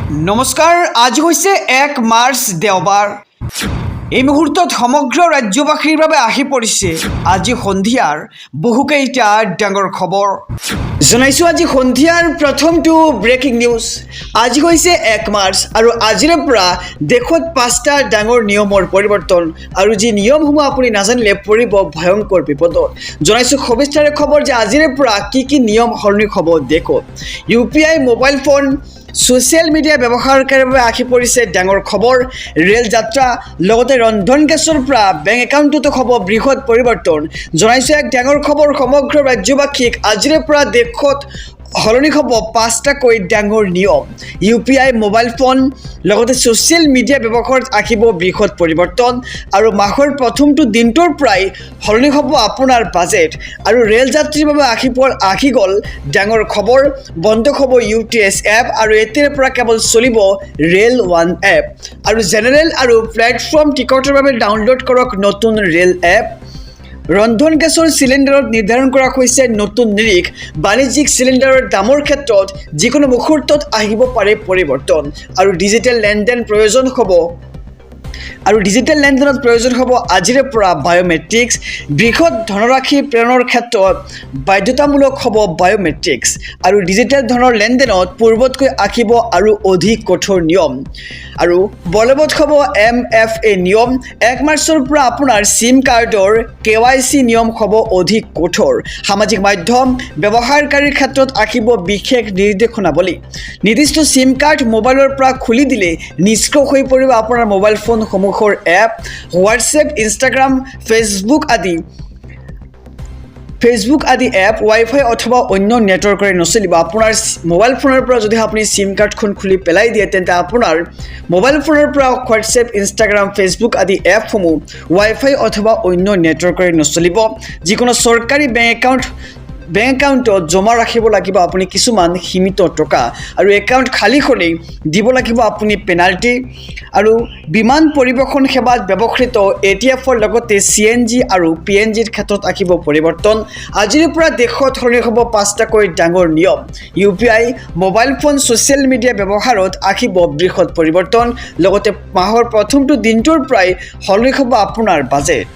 নমস্কাৰ, আজি হৈছে 1 মাৰ্চ দেওবাৰ। এই মুহূৰ্তত সমগ্ৰ ৰাজ্যবাসীৰ বাবে আহি পৰিছে আজি সন্ধিয়াৰ বহুকেইটা ডাঙৰ খবৰ। জনাইছোঁ আজি সন্ধিয়াৰ প্ৰথমটো ব্ৰেকিং নিউজ। আজি হৈছে 1 মাৰ্চ আৰু আজিৰে পৰা দেশত 5টা ডাঙৰ নিয়মৰ পৰিৱৰ্তন আৰু যি নিয়মসমূহ আপুনি নাজানিলে পৰিব ভয়ংকৰ বিপদত। জনাইছোঁ সবিস্তাৰে খবৰ যে আজিৰে পৰা কি নিয়ম সলনি হ'ব দেশত। UPI mobile phone social media ব্যৱহাৰকাৰীৰ বাবে আহি পৰিছে ডাঙৰ খবৰ। ৰেল যাত্ৰা লগতে ৰন্ধন গেছৰ পৰা বেংক একাউণ্টতো হ'ব বৃহৎ পৰিৱৰ্তন। জনাইছোঁ এক ডাঙৰ খবৰ সমগ্ৰ ৰাজ্যবাসীক আজিৰে পৰা দেশত সলনি হ'ব 5টাকৈ ডাঙৰ নিয়ম। UPI মোবাইল ফোন লগতে ছ'চিয়েল মিডিয়া ব্যৱহাৰত আহিব বৃহৎ পৰিৱৰ্তন আৰু মাহৰ প্ৰথমটো দিনটোৰ পৰাই সলনি হ'ব আপোনাৰ বাজেট আৰু ৰেল যাত্ৰীৰ বাবে আহি গ'ল ডাঙৰ খবৰ। বন্ধ হ'ব UTS এপ আৰু এতিয়াৰ পৰা কেৱল চলিব ৰেল ওৱান এপ আৰু জেনেৰেল আৰু প্লেটফৰ্ম টিকটৰ বাবে ডাউনলোড কৰক নতুন ৰেল এপ। ৰন্ধন গেছৰ চিলিণ্ডাৰত নিৰ্ধাৰণ কৰা হৈছে নতুন নিৰিখ। বাণিজ্যিক চিলিণ্ডাৰৰ দামৰ ক্ষেত্ৰত যিকোনো মুহূৰ্তত আহিব পাৰে পৰিৱৰ্তন আৰু ডিজিটেল লেনদেনত প্ৰয়োজন হ'ব আজিৰে পৰা বায়োমেট্ৰিক্স। বৃহৎ ধনৰাশি প্ৰেৰণৰ ক্ষেত্ৰত বাধ্যতামূলক হ'ব বায়োমেট্ৰিক্স আৰু ডিজিটেল ধনৰ লেনদেনত পূৰ্বতকৈ আহিব আৰু অধিক কঠোৰ নিয়ম আৰু বলবৎ হ'ব MFA নিয়ম। 1 মাৰ্চৰ পৰা আপোনাৰ SIM কাৰ্ডৰ KYC নিয়ম হ'ব অধিক কঠোৰ। সামাজিক মাধ্যম ব্যৱহাৰকাৰীৰ ক্ষেত্ৰত আহিব বিশেষ নিৰ্দেশনাৱলী। নিৰ্দিষ্ট SIM কাৰ্ড মোবাইলৰ পৰা খুলি দিলে নিষ্ক্ৰিয় হৈ পৰিব আপোনাৰ মোবাইল ফোনসমূহৰ এপ। হোৱাটছএপ, ইনষ্টাগ্ৰাম, ফেচবুক আদি এপ ৱাইফাই অথবা অন্য নেটৱৰ্কৰে নচলিব। আপোনাৰ মোবাইল ফোনৰ পৰা যদি আপুনি SIM কাৰ্ডখন খুলি পেলাই দিয়ে তেন্তে আপোনাৰ মোবাইল ফোনৰ পৰা হোৱাটছএপ, ইনষ্টাগ্ৰাম, ফেচবুক আদি এপসমূহ ৱাইফাই অথবা অন্য নেটৱৰ্কৰে নচলিব। যিকোনো চৰকাৰী বেংক একাউণ্টত জমা ৰাখিব লাগিব আপুনি কিছুমান সীমিত টকা আৰু একাউণ্ট খালী হ'লেই দিব লাগিব আপুনি পেনাল্টি আৰু বিমান পৰিবহণ সেৱাত ব্যৱহৃত ATFৰ লগতে CNG আৰু PNGৰ ক্ষেত্ৰত আহিব পৰিৱৰ্তন। আজিৰে পৰা দেশত সলনি হ'ব 5টাকৈ ডাঙৰ নিয়ম। UPI mobile phone social media ব্যৱহাৰত আহিব বৃহৎ পৰিৱৰ্তন লগতে মাহৰ প্ৰথমটো দিনটোৰ পৰাই সলনি হ'ব আপোনাৰ বাজেট।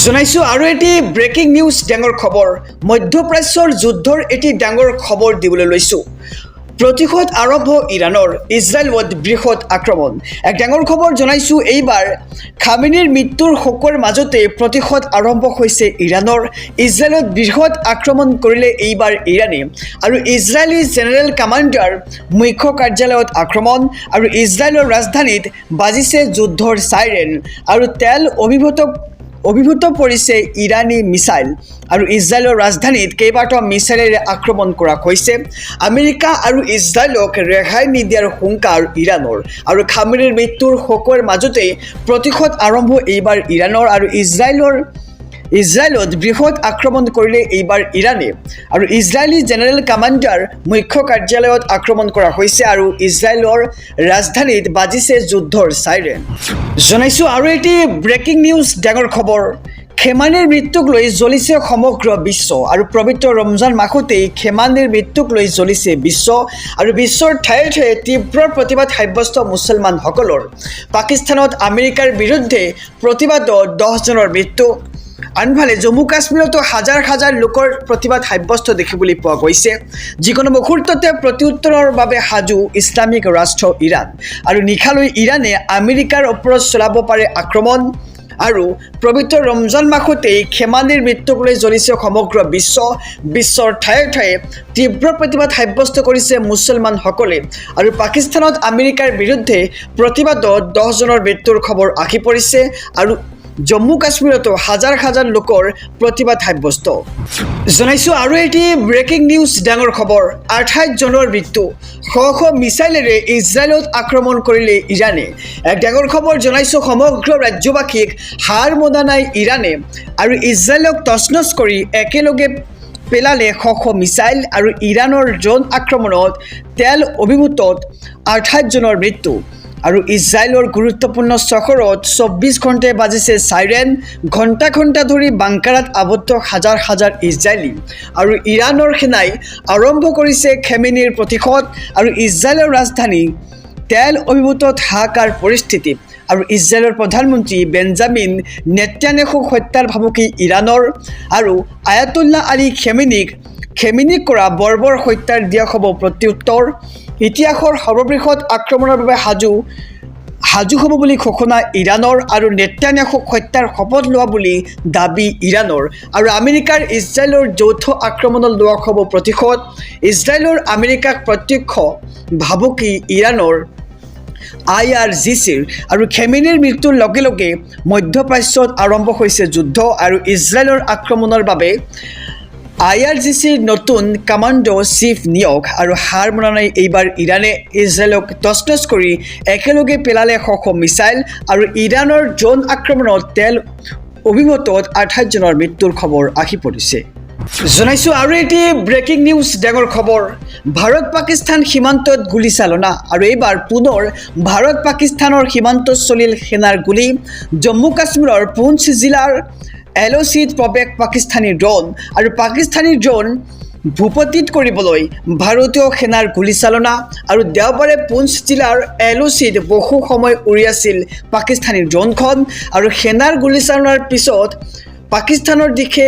জনাইছোঁ আৰু এটি ব্ৰেকিং নিউজ ডাঙৰ খবৰ। মধ্যপ্ৰাচ্যৰ যুদ্ধৰ এটি ডাঙৰ খবৰ দিবলৈ লৈছোঁ। প্ৰতিশোধ আৰম্ভ ইৰাণৰ, ইজৰাইলত বৃহৎ আক্ৰমণ। এক ডাঙৰ খবৰ জনাইছোঁ এইবাৰ খামেনিৰ মৃত্যুৰ শোকৰ মাজতে প্ৰতিশোধ আৰম্ভ হৈছে ইৰাণৰ। ইজৰাইলত বৃহৎ আক্ৰমণ কৰিলে এইবাৰ ইৰাণে আৰু ইজৰাইলী জেনেৰেল কামাণ্ডাৰ মুখ্য কাৰ্যালয়ত আক্ৰমণ আৰু ইজৰাইলৰ ৰাজধানীত বাজিছে যুদ্ধৰ চাইৰেন আৰু তেল অভিভূত পৰিছে ইৰাণী মিছাইল আৰু ইজৰাইলৰ ৰাজধানীত কেইবাটাও মিছাইলেৰে আক্ৰমণ কৰা হৈছে। আমেৰিকা আৰু ইজৰাইলক ৰেহাই নিদিয়াৰ হুংকাৰ ইৰাণৰ আৰু খামেনিৰ মৃত্যুৰ শোকৰ মাজতে প্ৰতিশোধ আৰম্ভ এইবাৰ ইৰাণৰ আৰু ইজৰাইলত বৃহৎ আক্ৰমণ কৰিলে এইবাৰ ইৰাণে আৰু ইজৰাইলী জেনেৰেল কামাণ্ডাৰ মুখ্য কাৰ্যালয়ত আক্ৰমণ কৰা হৈছে আৰু ইজৰাইলৰ ৰাজধানীত বাজিছে যুদ্ধৰ চাইৰেন। জনাইছোঁ আৰু এটি ব্ৰেকিং নিউজ ডাঙৰ খবৰ। খেমানিৰ মৃত্যুক লৈ জ্বলিছে সমগ্ৰ বিশ্ব আৰু পবিত্ৰ ৰমজান মাহতেই খেমানিৰ মৃত্যুক লৈ জ্বলিছে বিশ্ব আৰু বিশ্বৰ ঠায়ে ঠায়ে তীব্ৰ প্ৰতিবাদ সাব্যস্ত মুছলমানসকলৰ। পাকিস্তানত আমেৰিকাৰ বিৰুদ্ধে প্ৰতিবাদত 10জনৰ মৃত্যু। আনফালে জম্মু কাশ্মীৰতো হাজাৰ লোকৰ প্ৰতিবাদ সাব্যস্ত দেখিবলৈ পোৱা গৈছে। যিকোনো মুহূৰ্ততে প্ৰত্যুত্তৰৰ বাবে সাজু ইছলামিক ৰাষ্ট্ৰ ইৰাণ আৰু নিশালৈ ইৰাণে আমেৰিকাৰ ওপৰত চলাব পাৰে আক্ৰমণ আৰু পবিত্ৰ ৰমজান মাহতেই খেমানিৰ মৃত্যুক লৈ জ্বলিছে সমগ্ৰ বিশ্বৰ ঠায়ে ঠায়ে তীব্ৰ প্ৰতিবাদ সাব্যস্ত কৰিছে মুছলমানসকলে আৰু পাকিস্তানত আমেৰিকাৰ বিৰুদ্ধে প্ৰতিবাদত 10জনৰ মৃত্যুৰ খবৰ আহি পৰিছে আৰু জম্মু কাশ্মীৰতো হাজাৰ লোকৰ প্ৰতিবাদ সাব্যস্ত। জনাইছোঁ আৰু এটি ব্ৰেকিং নিউজ ডাঙৰ খবৰ। 28জনৰ মৃত্যু। শ মিছাইলেৰে ইজৰাইলত আক্ৰমণ কৰিলে ইৰাণে। এক ডাঙৰ খবৰ জনাইছোঁ সমগ্ৰ ৰাজ্যবাসীক হাৰ মনা নাই ইৰাণে আৰু ইজৰাইলক তছনছ কৰি একেলগে পেলালে শ মিছাইল আৰু ইৰাণৰ ড্ৰোন আক্ৰমণত তেল অভিভূতত 28জনৰ মৃত্যু আৰু ইজৰাইলৰ গুৰুত্বপূৰ্ণ চহৰত 24 ঘণ্টাই বাজিছে চাইৰেন। ঘণ্টা ধৰি বাংকাৰত আবদ্ধ হাজাৰ ইজৰাইলী আৰু ইৰাণৰ সেনাই আৰম্ভ কৰিছে খেমেনিৰ প্ৰতিশোধ আৰু ইজৰাইলৰ ৰাজধানী তেল অভিভূতত হাহাকাৰ পৰিস্থিতি আৰু ইজৰাইলৰ প্ৰধানমন্ত্ৰী বেঞ্জামিন নেতান্যাহুক হত্যাৰ ভাবুকি ইৰাণৰ আৰু আয়াতুল্লাহ আলী খেমেনিক কৰা বৰ্বৰ হত্যাৰ দিয়া হ'ব প্ৰত্যুত্তৰ ইতিহাসৰ সৰ্ববৃহৎ আক্ৰমণৰ বাবে সাজু হ'ব বুলি ঘোষণা ইৰাণৰ আৰু নেতান্যাহুক হত্যাৰ শপত লোৱা বুলি দাবী ইৰাণৰ আৰু আমেৰিকাৰ ইজৰাইলৰ যৌথ আক্ৰমণত লোৱা হ'ব প্ৰতিশোধ ইজৰাইলৰ আমেৰিকাক প্ৰত্যক্ষ ভাবুকি ইৰাণৰ IRGCৰ আৰু খেমেনিৰ মৃত্যুৰ লগে লগে মধ্যপ্ৰাচ্যত আৰম্ভ হৈছে যুদ্ধ আৰু ইজৰাইলৰ আক্ৰমণৰ বাবে IRGCৰ নতুন কমাণ্ডো চিফ নিয়োগ আৰু হাৰ মনা নাই এইবাৰ ইৰাণে ইজৰাইলক তছনছ কৰি একেলগে পেলালে শ মিছাইল আৰু ইৰাণৰ ড্ৰোন আক্ৰমণত তেল অভিভূতত 28 জনৰ মৃত্যুৰ খবৰ আহি পৰিছে জনাইছোঁ আৰু এটি ব্ৰেকিং নিউজ ডাঙৰ খবৰ ভাৰত পাকিস্তান সীমান্তত গুলীচালনা আৰু এইবাৰ পুনৰ ভাৰত পাকিস্তানৰ সীমান্তত চলিল সেনাৰ গুলী জম্মু কাশ্মীৰৰ পুঞ্চ জিলাৰ LOCত প্ৰৱেশ পাকিস্তানী ড্ৰোন আৰু পাকিস্তানী ড্ৰোন ভূপতিত কৰিবলৈ ভাৰতীয় সেনাৰ গুলীচালনা আৰু দেওবাৰে পুঞ্চ জিলাৰ LOCত বহু সময় উৰি আছিল পাকিস্তানী ড্ৰোনখন আৰু সেনাৰ গুলীচালনাৰ পিছত পাকিস্তানৰ দিশে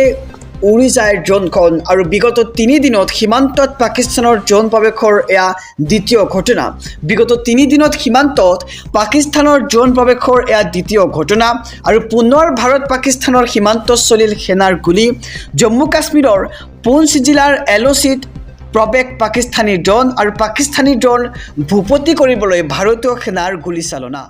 উৰি যায় ড্ৰোনখন আৰু বিগত 3 দিনত সীমান্তত পাকিস্তানৰ ড্ৰোন প্ৰৱেশৰ এয়া দ্বিতীয় ঘটনা বিগত 3 দিনত সীমান্তত পাকিস্তানৰ ড্ৰোন প্ৰৱেশৰ এয়া দ্বিতীয় ঘটনা আৰু পুনৰ ভাৰত পাকিস্তানৰ সীমান্তত চলিল সেনাৰ গুলী জম্মু কাশ্মীৰৰ পুঞ্চ জিলাৰ LOCত প্ৰৱেশ পাকিস্তানী ড্ৰোন আৰু পাকিস্তানী ড্ৰোন ভূপতি কৰিবলৈ ভাৰতীয় সেনাৰ গুলীচালনা